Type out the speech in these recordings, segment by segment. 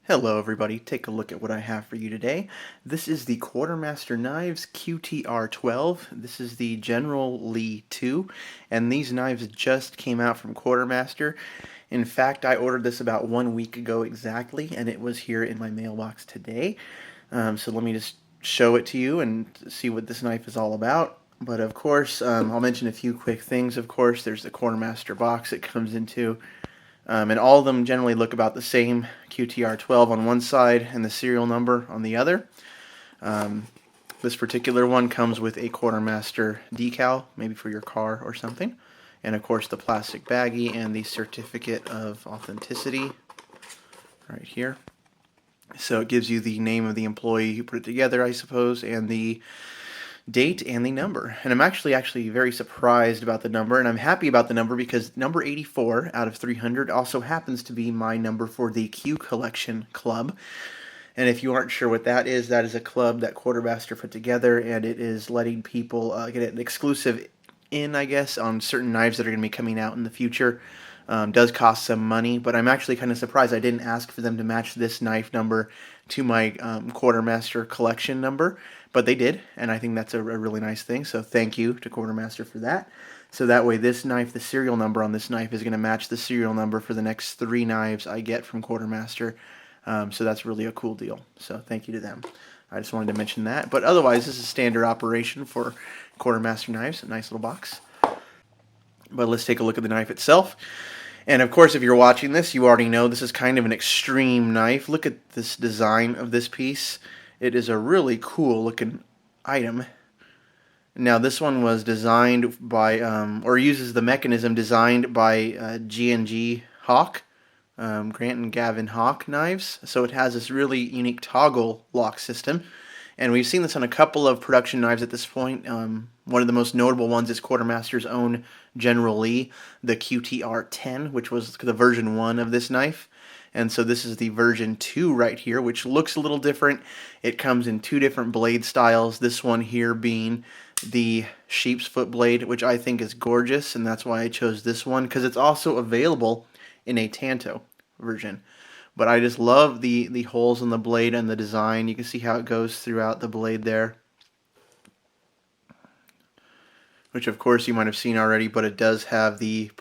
Hello everybody, take a look at what I have for you today. This is the Quartermaster Knives QTR-12. This is the General Lee 2, and these knives just came out from Quartermaster. In fact, I ordered this about 1 week ago exactly, and it was here in my mailbox today. So let me just show it to you and see what this knife is all about. But of course, I'll mention a few quick things. Of course, there's the Quartermaster box it comes into. And all of them generally look about the same, QTR-12 on one side and the serial number on the other. This particular one comes with a Quartermaster decal, maybe for your car or something. And of course the plastic baggie and the certificate of authenticity right here. So it gives you the name of the employee who put it together, I suppose, and the date and the number. And I'm actually very surprised about the number, and I'm happy about the number because number 84 out of 300 also happens to be my number for the Q Collection Club. And if you aren't sure what that is a club that Quartermaster put together, and it is letting people get an exclusive in, I guess, on certain knives that are going to be coming out in the future. Does cost some money, but I'm actually kind of surprised I didn't ask for them to match this knife number to my Quartermaster collection number, but they did, and I think that's a really nice thing, so thank you to Quartermaster for that. So that way this knife, the serial number on this knife is going to match the serial number for the next 3 knives I get from Quartermaster, so that's really a cool deal, so thank you to them. I just wanted to mention that, but otherwise this is standard operation for Quartermaster knives, a nice little box. But let's take a look at the knife itself. And of course, if you're watching this, you already know this is kind of an extreme knife. Look at this design of this piece. It is a really cool looking item. Now this one was designed by, or uses the mechanism designed by G&G Hawk, Grant and Gavin Hawk knives. So it has this really unique toggle lock system. And we've seen this on a couple of production knives at this point. One of the most notable ones is Quartermaster's own General Lee, the QTR-10, which was the version 1 of this knife. And so this is the version 2 right here, which looks a little different. It comes in 2 different blade styles, this one here being the sheep's foot blade, which I think is gorgeous, and that's why I chose this one, because it's also available in a Tanto version. But I just love the holes in the blade and the design. You can see how it goes throughout the blade there, which of course you might have seen already, but it does have the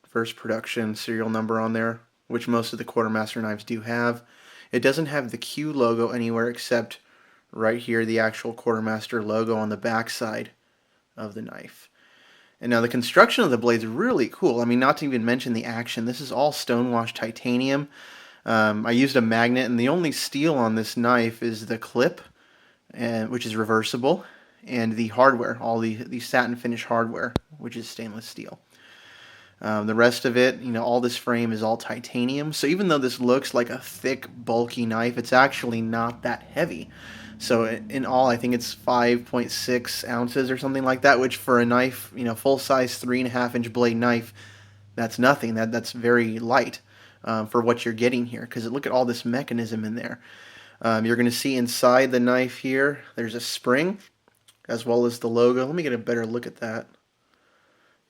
first production serial number on there, which most of the Quartermaster knives do have. It doesn't have the Q logo anywhere except right here, the actual Quartermaster logo on the back side of the knife. And now the construction of the blade is really cool. I mean, not to even mention the action. This is all stonewashed titanium. I used a magnet, and the only steel on this knife is the clip, which is reversible, and the hardware, all the satin finish hardware, which is stainless steel. The rest of it, all this frame is all titanium. So even though this looks like a thick, bulky knife, it's actually not that heavy. So in all, I think it's 5.6 ounces or something like that, which for a knife, full-size 3.5-inch blade knife, that's nothing. That's very light for what you're getting here, because look at all this mechanism in there. You're going to see inside the knife here, there's a spring, as well as the logo. Let me get a better look at that.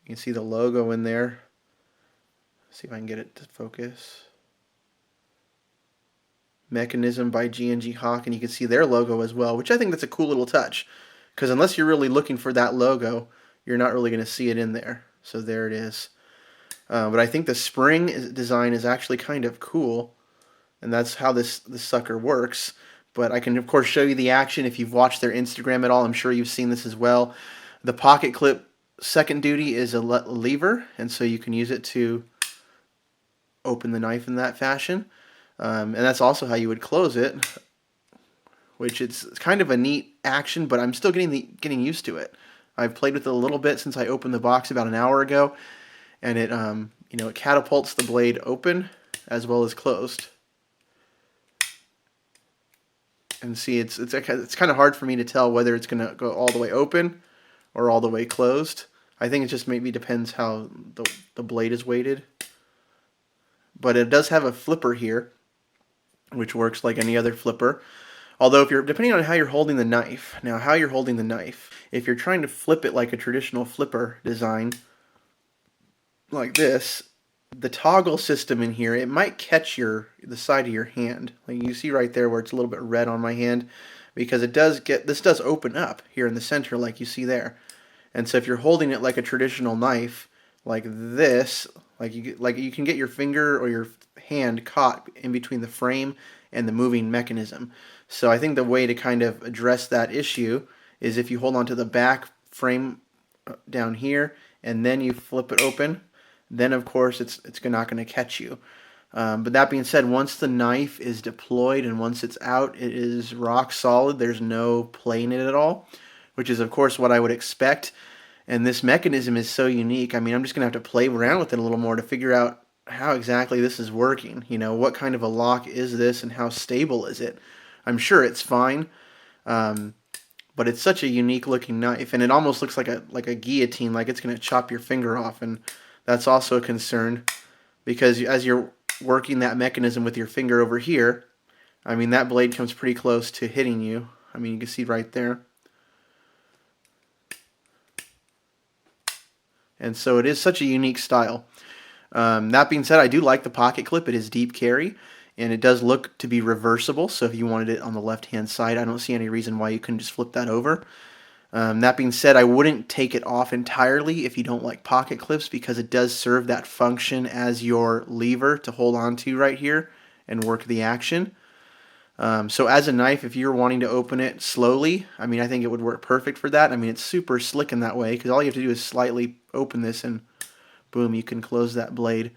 You can see the logo in there. See if I can get it to focus. Mechanism by G&G Hawk, and you can see their logo as well, which I think that's a cool little touch, because unless you're really looking for that logo, you're not really going to see it in there. So there it is. But I think the spring design is actually kind of cool, and that's how this sucker works. But I can of course show you the action if you've watched their Instagram at all. I'm sure you've seen this as well. The pocket clip second duty is a lever, and so you can use it to open the knife in that fashion. And that's also how you would close it, which it's kind of a neat action, but I'm still getting used to it. I've played with it a little bit since I opened the box about an hour ago, and it it catapults the blade open as well as closed. And see, it's kind of hard for me to tell whether it's going to go all the way open or all the way closed. I think it just maybe depends how the blade is weighted. But it does have a flipper here, which works like any other flipper. Although depending on how you're holding the knife, if you're trying to flip it like a traditional flipper design, like this, the toggle system in here, it might catch the side of your hand. Like you see right there where it's a little bit red on my hand, because this does open up here in the center like you see there. And so if you're holding it like a traditional knife, like this, like you can get your finger or your hand caught in between the frame and the moving mechanism. So I think the way to kind of address that issue is if you hold onto the back frame down here and then you flip it open, then of course it's not going to catch you. But that being said, once the knife is deployed and once it's out, it is rock solid. There's no play in it at all, which is of course what I would expect. And this mechanism is so unique. I mean, I'm just going to have to play around with it a little more to figure out how exactly this is working. You know, what kind of a lock is this and how stable is it? I'm sure it's fine, but it's such a unique looking knife, and it almost looks like a guillotine, like it's going to chop your finger off, and that's also a concern because as you're working that mechanism with your finger over here, I mean, that blade comes pretty close to hitting you. I mean, you can see right there. And so it is such a unique style. That being said, I do like the pocket clip. It is deep carry, and it does look to be reversible. So if you wanted it on the left-hand side, I don't see any reason why you couldn't just flip that over. That being said, I wouldn't take it off entirely if you don't like pocket clips, because it does serve that function as your lever to hold on to right here and work the action. So as a knife, if you're wanting to open it slowly, I mean, I think it would work perfect for that. I mean, it's super slick in that way because all you have to do is slightly open this and boom, you can close that blade.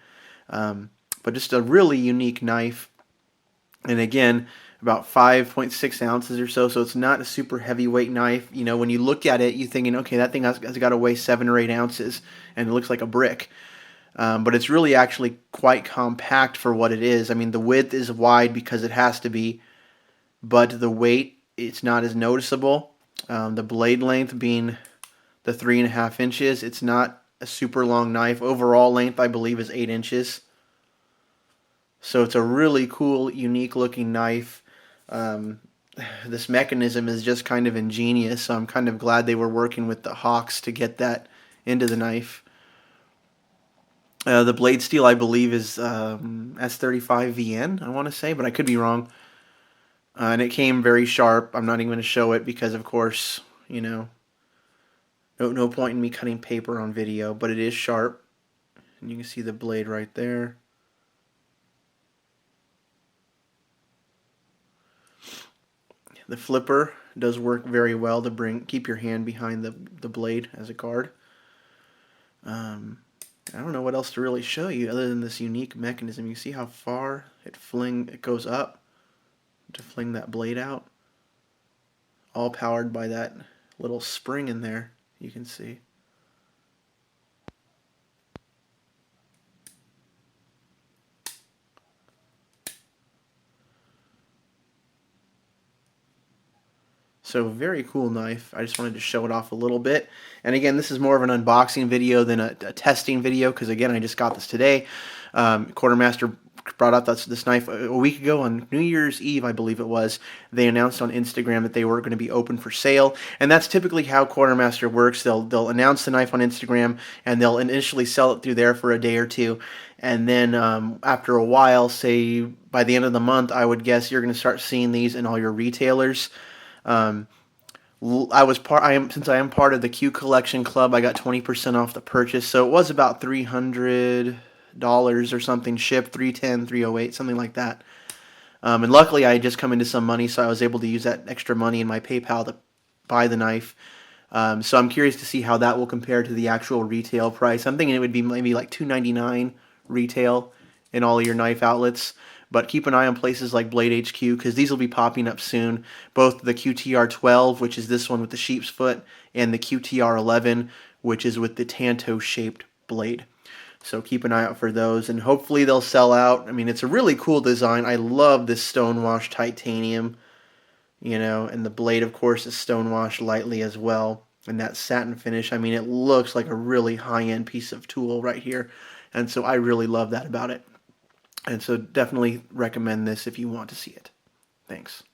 But just a really unique knife. And again, about 5.6 ounces or so, so it's not a super heavyweight knife. You know, when you look at it, you're thinking, okay, that thing has got to weigh 7 or 8 ounces, and it looks like a brick. But it's really actually quite compact for what it is. I mean, the width is wide because it has to be, but the weight, it's not as noticeable. The blade length being the 3.5 inches, it's not a super long knife. Overall length, I believe, is 8 inches. So it's a really cool, unique looking knife. This mechanism is just kind of ingenious, so I'm kind of glad they were working with the Hawks to get that into the knife. The blade steel, I believe, is S35VN, I want to say, but I could be wrong. And it came very sharp. I'm not even going to show it because, of course, you know, no point in me cutting paper on video, but it is sharp. And you can see the blade right there. The flipper does work very well to keep your hand behind the blade as a guard. I don't know what else to really show you other than this unique mechanism. You see how far it goes up to fling that blade out, all powered by that little spring in there, you can see. So very cool knife. I just wanted to show it off a little bit. And again, this is more of an unboxing video than a testing video because again, I just got this today. Quartermaster brought out this knife a week ago on New Year's Eve, I believe it was. They announced on Instagram that they were going to be open for sale, and that's typically how Quartermaster works. They'll announce the knife on Instagram, and they'll initially sell it through there for a day or two, and then after a while, say by the end of the month, I would guess you're going to start seeing these in all your retailers. Since I am part of the Q Collection Club, I got 20% off the purchase, so it was about $300 or something shipped, 310, 308, something like that. And luckily, I had just come into some money, so I was able to use that extra money in my PayPal to buy the knife. So I'm curious to see how that will compare to the actual retail price. I'm thinking it would be maybe like $2.99 retail in all of your knife outlets. But keep an eye on places like Blade HQ because these will be popping up soon. Both the QTR-12, which is this one with the sheep's foot, and the QTR-11, which is with the Tanto-shaped blade. So keep an eye out for those, and hopefully they'll sell out. I mean, it's a really cool design. I love this stonewashed titanium, you know, and the blade, of course, is stonewashed lightly as well. And that satin finish, I mean, it looks like a really high-end piece of tool right here. And so I really love that about it. And so definitely recommend this if you want to see it. Thanks.